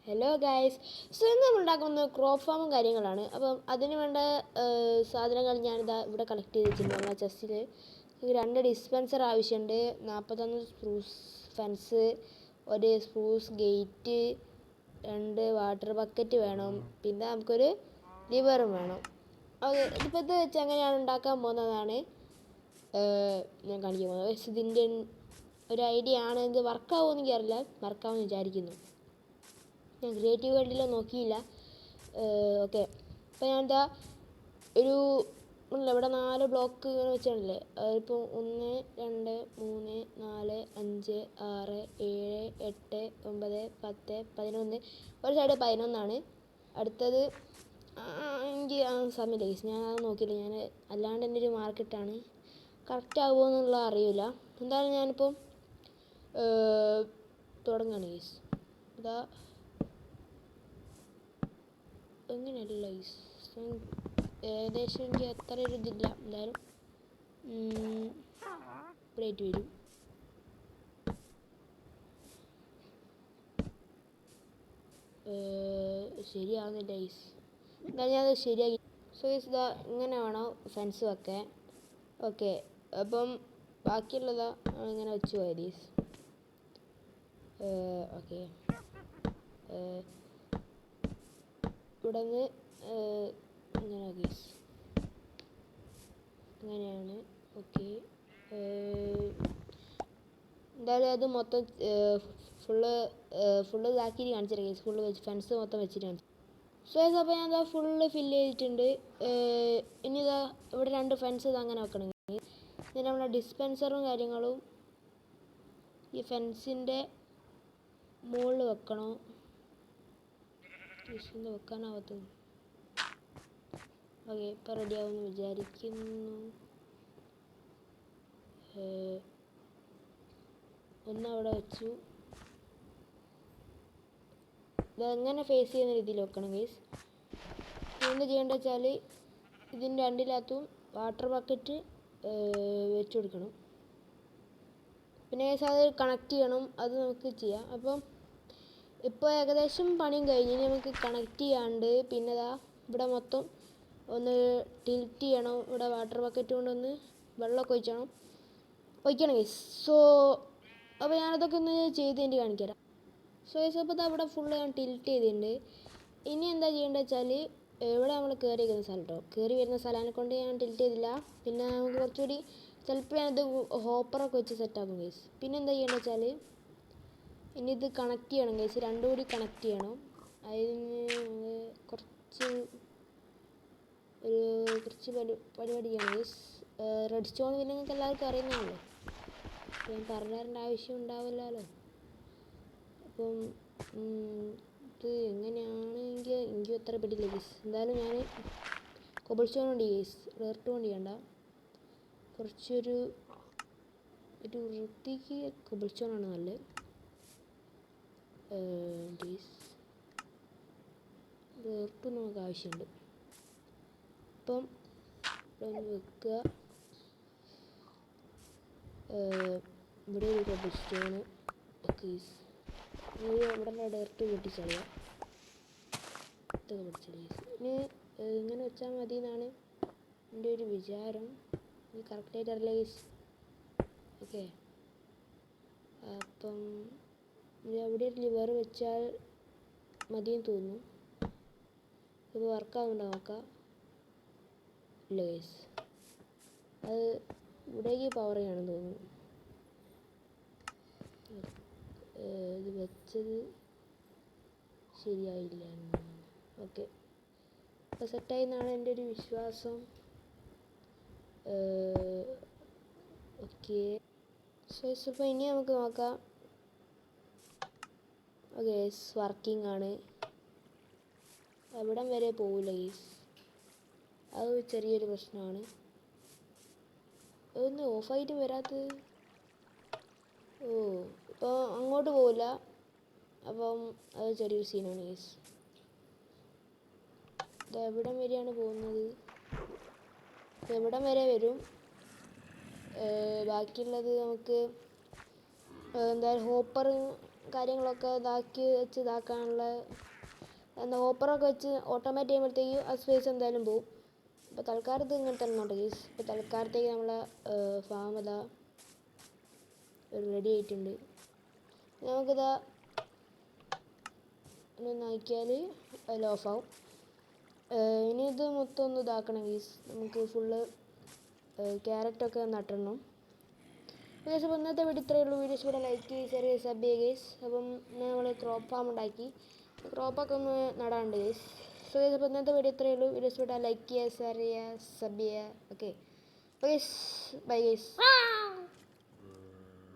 Hello guys. So ഇന്ന് നമ്മൾ ഉണ്ടാക്കുന്നത് ക്രോപ്പ് ഫാമും കാര്യങ്ങളാണ്. അപ്പം അതിന് വേണ്ട സാധനങ്ങൾ ഞാനിതാ ഇവിടെ കളക്ട് ചെയ്ത് വെച്ചിട്ടുണ്ട്. നമ്മളെ ചെസ്സിൽ രണ്ട് ഡിസ്പെൻസർ ആവശ്യമുണ്ട്, 41 സ്പ്രൂസ് ഫെൻസ്, ഒരു സ്പ്രൂസ് ഗേറ്റ്, 2 വാട്ടർ ബക്കറ്റ് വേണം, പിന്നെ നമുക്കൊരു ലിവറും വേണം. ഓക്കെ, ഇതിപ്പോൾ ഇത് വെച്ച് എങ്ങനെയാണ് ഉണ്ടാക്കാൻ പോകുന്നതാണ് ഞാൻ കാണിക്കാൻ പോകുന്നത്. ഇതിൻ്റെ ഒരു ഐഡിയ ആണ്. ഇത് വർക്കാവുമെന്ന് എനിക്കറിയില്ല, വർക്കാവുമെന്ന് വിചാരിക്കുന്നു. ഞാൻ ക്രിയേറ്റീവ് വേൾഡിലോ നോക്കിയില്ല. ഓക്കെ, അപ്പോൾ ഞാനെന്താ ഒരു ഇവിടെ 4 ബ്ലോക്ക് ഇങ്ങനെ വെച്ചിട്ടുണ്ടല്ലേ. അതിപ്പോൾ 1 2 3 4 5 6 7 8 9 10 11. ഒരു സൈഡ് 11 അടുത്തത് എനിക്ക് സമയമില്ല ഗൈസ്, ഞാൻ അത് നോക്കിയില്ല. ഞാൻ അല്ലാണ്ട് എൻ്റെ ഒരു മാർക്കിട്ടാണ്. കറക്റ്റ് ആകുമോ എന്നുള്ള അറിയില്ല. എന്തായാലും ഞാനിപ്പം തുടങ്ങുകയാണ് ഗൈസ്. ഇതാ എങ്ങനെയല്ല ഗൈസ്, ഏകദേശം എനിക്ക് അത്ര ഒരു ഇതില്ല. എന്തായാലും പ്ലേറ്റ് വരും. ശരിയാവുന്നില്ല ഗൈസ്. എന്തായാലും ഞാനത് ശരിയാക്കി. സോ ഗൈസ്, ഇതാ ഇങ്ങനെ വേണം ഫെൻസ് വെക്കാൻ. ഓക്കെ, അപ്പം ബാക്കിയുള്ളതാ ഇങ്ങനെ വെച്ച് പോയത് ഗൈസ്. ഓക്കെ, ഇവിടെ നിന്ന് ഇങ്ങനെ ഗൈസ്, അങ്ങനെയാണ്. ഓക്കെ, എന്തായാലും അത് മൊത്തം ഫുള്ള് ഇതാക്കിയിട്ട് കാണിച്ചിട്ട് ഗൈസ്. ഫുള്ള് വെച്ച് ഫെൻസ് മൊത്തം വെച്ചിട്ട് കാണിച്ചു. സോ ഗൈസ്, അപ്പോൾ ഞാൻ ഇതാ ഫുള്ള് ഫില്ല് ചെയ്തിട്ടുണ്ട്. ഇനി ഇതാ ഇവിടെ 2 ഫെൻസ് ഇത് അങ്ങനെ വെക്കണമെങ്കിൽ ഇനി നമ്മുടെ ഡിസ്പെൻസറും കാര്യങ്ങളും ഈ ഫെൻസിൻ്റെ മുകളിൽ വെക്കണോ? വെക്കാനാവത്തും. ഓക്കെ, ഇപ്പം റെഡിയാവുമെന്ന് വിചാരിക്കുന്നു. ഒന്ന് അവിടെ വെച്ചു. ഇതെങ്ങനെ ഫേസ് ചെയ്യുന്ന രീതിയിൽ വെക്കണം ഗൈസ്. എന്താ ചെയ്യേണ്ടത് വെച്ചാൽ ഇതിൻ്റെ രണ്ടിനകത്തും വാട്ടർ ബക്കറ്റ് വെച്ച് കൊടുക്കണം. പിന്നെ ഗൈസ് അത് കണക്ട് ചെയ്യണം. അത് നമുക്ക് ചെയ്യാം. അപ്പം ഇപ്പോൾ ഏകദേശം പണിയും കഴിഞ്ഞ് നമുക്ക് കണക്ട് ചെയ്യാണ്ട് പിന്നെ ഇതാ ഇവിടെ മൊത്തം ഒന്ന് ടിൽറ്റ് ചെയ്യണം. ഇവിടെ വാട്ടർ ബക്കറ്റ് കൊണ്ടൊന്ന് വെള്ളമൊക്കെ ഒഴിക്കണം ഗൈസ്. സോ അപ്പോൾ ഞാനതൊക്കെ ഒന്ന് ചെയ്ത് എനിക്ക് കാണിച്ചു തരാം. സോ ഗൈസ്, അപ്പോൾ അവിടെ ഫുള്ള് ഞാൻ ടിൽറ്റ് ചെയ്തിട്ടുണ്ട്. ഇനി എന്താ ചെയ്യേണ്ടത് വെച്ചാൽ ഇവിടെ നമ്മൾ കയറി വരുന്ന സ്ഥലം കേട്ടോ, കയറി വരുന്ന സ്ഥലത്തിനെ കൊണ്ട് ഞാൻ ടിൽറ്റ് ചെയ്തില്ല. പിന്നെ നമുക്ക് കുറച്ചുകൂടി ചിലപ്പോൾ ഞാനത് ഹോപ്പറൊക്കെ വെച്ച് സെറ്റാക്കും ഗൈസ്. പിന്നെ എന്താ ചെയ്യേണ്ടത് വെച്ചാൽ ഇനി ഇത് കണക്ട് ചെയ്യണം ഗൈസ്, രണ്ടും കൂടി കണക്ട് ചെയ്യണം. അതിന് കുറച്ച് പരിപാടി ചെയ്യണം ഗൈസ്. റെഡ് സ്റ്റോൺ പിന്നെ നിങ്ങൾക്ക് എല്ലാവർക്കും അറിയുന്നതാണല്ലോ, ഞാൻ പറഞ്ഞു തരേണ്ട ആവശ്യം ഉണ്ടാവില്ലല്ലോ. അപ്പം ഇത് എങ്ങനെയാണെങ്കിൽ എനിക്ക് അത്ര പെട്ടില്ല ഗൈസ്. എന്തായാലും ഞാൻ കൊബിൾ സ്റ്റോൺ കൊണ്ട് ഗൈസ്, ഡേർട്ട് കൊണ്ട് ചെയ്യണ്ട. കുറച്ചൊരു വൃത്തിക്ക് കൊബിൾ സ്റ്റോണാണ് നല്ലത് ഗൈസ്. ഡേർട്ട് നമുക്ക് ആവശ്യമുണ്ട്. അപ്പം ഇവിടെ വെക്കുക. ഇവിടെ ഒരു കൊബിൾ സ്റ്റോണ് ഗൈസ്. ഇവിടെ ഡയറക്റ്റ് പൊട്ടിച്ചറിയാം. ഇതൊക്കെ പൊട്ടിച്ചറിയാം. ഇനി ഇങ്ങനെ വെച്ചാൽ മതി എന്നാണ് എൻ്റെ ഒരു വിചാരം. ഇത് കറക്റ്റായിട്ട് അറിയില്ല ഗൈസ്. ഓക്കെ, അപ്പം അവിടെ ഒരു ലിവർ വെച്ചാൽ മതിയെന്ന് തോന്നുന്നു. ഇത് വർക്കാവുന്നുണ്ടോ നോക്കാം. ഇല്ല ഗൈസ്, അത് ഇവിടേക്ക് പവർ ചെയ്യണമെന്ന് തോന്നുന്നു. ഇത് വെച്ചത് ശരിയായില്ല. ഓക്കെ, അപ്പോൾ സെറ്റായി എന്നാണ് എൻ്റെ ഒരു വിശ്വാസം. ഓക്കെ, സോ ഇപ്പോൾ ഇനി നമുക്ക് നോക്കാം. ഓക്കെ, വർക്കിംഗ് ആണ്. എവിടം വരെ പോവില്ല ഗൈസ്, അത് ചെറിയൊരു പ്രശ്നമാണ്. അതൊന്ന് ഓഫായിട്ട് വരാത്തത്. ഇപ്പോൾ അങ്ങോട്ട് പോവില്ല. അപ്പം അത് ചെറിയൊരു സീനാണ് ഗൈസ്. ഇത് എവിടം വരെയാണ് പോകുന്നത്? എവിടം വരെ വരും. ബാക്കിയുള്ളത് നമുക്ക് എന്തായാലും ഹോപ്പർ കാര്യങ്ങളൊക്കെ ഇതാക്കാനുള്ള എന്താ ഓപ്പറൊക്കെ വെച്ച് ഓട്ടോമാറ്റ് ചെയ്യുമ്പോഴത്തേക്ക് ആ സ്പേസ് എന്തായാലും പോവും. അപ്പോൾ തൽക്കാലത്ത് ഇങ്ങനെ തന്നെ ഉണ്ട് ഗൈസ്. ഇപ്പോൾ തൽക്കാലത്തേക്ക് നമ്മളെ ഫാം ഇതാ റെഡി ആയിട്ടുണ്ട്. നമുക്കിതാ ഒന്ന് നോക്കിയാൽ അതിൽ ഓഫാവും. ഇനി ഇത് മൊത്തം ഒന്ന് ഇതാക്കണം ഗൈസ്. നമുക്ക് ഫുള്ള് ക്യാരറ്റൊക്കെ നട്ടിടണം. ഗൈസ് അപ്പോൾ ഇന്നത്തെ വീഡിയോ ഇത്രയേ ഉള്ളൂ. വീഡിയോസ് കൂടെ ലൈക്ക് ചെയ്ത് ചെറിയ സബ് ചെയ്യുക ഗൈസ്. അപ്പം നമ്മൾ ക്രോപ്പ് ഫാം ഉണ്ടാക്കി. ക്രോപ്പൊക്കെ ഒന്ന് നടാണ്ട് ഗൈസ്. സോ ഗൈസ് അപ്പോൾ ഇന്നത്തെ വീഡിയോ ഇത്രയേ ഉള്ളൂ. വീഡിയോസ് കൂടെ ലൈക്ക് ചെയ്യുക, ഷെയർ ചെയ്യുക, സബ് ചെയ്യുക. Okay guys, bye guys.